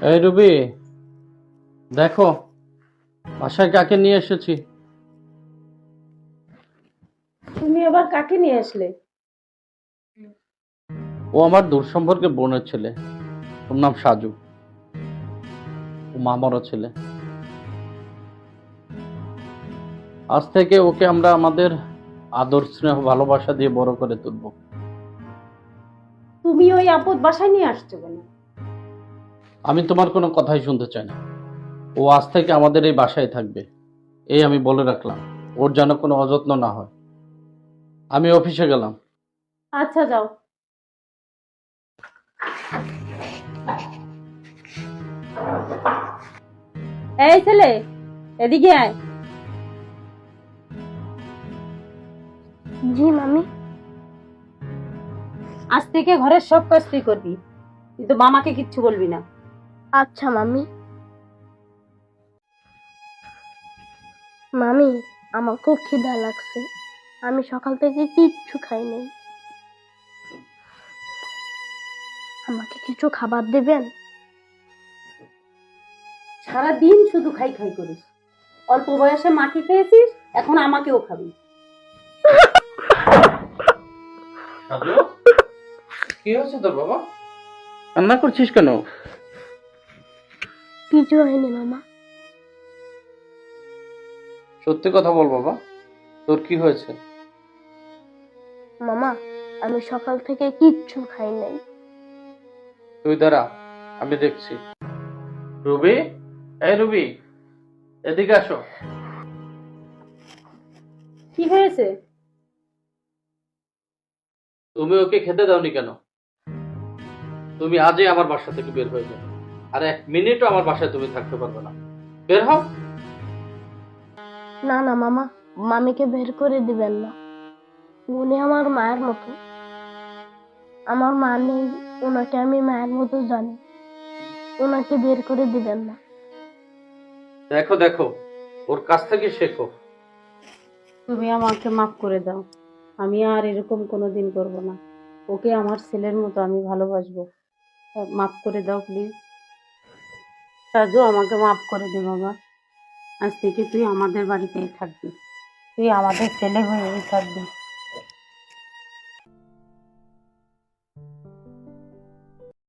এই রুবি, দেখো বাসায় কাকে নিয়ে এসেছি। তুমি আবার কাকে নিয়ে আসলে? ও আমার দূর সম্পর্কে বোনের ছেলে। ওর নাম সাজু। ও মামারও ছেলে। আজ থেকে ওকে আমরা আমাদের আদর স্নেহ ভালোবাসা দিয়ে বড় করে তুলবো। তুমি ওই আপদ বাসায় নিয়ে আসছো কেন? আমি তোমার কোনো কথাই শুনতে চাই না। ও আজ থেকে আমাদের এই বাসায় থাকবে, এই আমি বলে রাখলাম। ওর যেন কোনো অযত্ন না হয়। আমি অফিসে গেলাম। আচ্ছা, যাও। এই ছেলে, এদিকে আয়। জি মামি। আজ থেকে ঘরের সব কাজ তুই করবি, কিন্তু মামাকে কিচ্ছু বলবি না। আচ্ছা মামি। মামি, আমার খুব খিদা লাগছে। আমি সকাল থেকে কিচ্ছু খাই নাই। আমাকে কিছু খাবার দেবেন? সারাদিন শুধু খাই খাই করিস। অল্প বয়সে মাকে খেয়েছিস, এখন আমাকেও খাবি। সাজু, কি হয়েছে তোর বাবা? কান্না করছিস কেন? কিছু হয়নি মামা। সত্যি কথা বল বাবা, তোর কি হয়েছে? মামা, আমি সকাল থেকে কিচ্ছু খাই নাই। তুই দাঁড়া, আমি দেখছি। রুবি, এই রুবি, এদিকে আসো। কি হয়েছে? তুমি ওকে খেতে দাওনি কেন? তুমি আজই আমার বাসা থেকে বের হয়ে যাবে। আর এক মিনিটও আমার বাসায় তুমি থাকতে পারবে না। বের হও। না না মামা, মামিকে বের করে দিবেন না। উনি আমার মায়ের মতো। আমার মা নেই, ওনাকে আমি মায়ের মতো জানি। ওনাকে বের করে দিবেন না। দেখো দেখো, ওর কাছ থেকে শেখো। তুমি আমাকে মাফ করে দাও। আমি আর এরকম কোনোদিন করব না। ওকে আমার ছেলের মতো আমি ভালোবাসবো। মাফ করে দাও প্লিজ। সাজু, আমাকে মাফ করে দে বাবা। আজ থেকে তুই আমাদের বাড়িতেই থাকবি। তুই আমাদের ছেলে হয়েই থাকবি।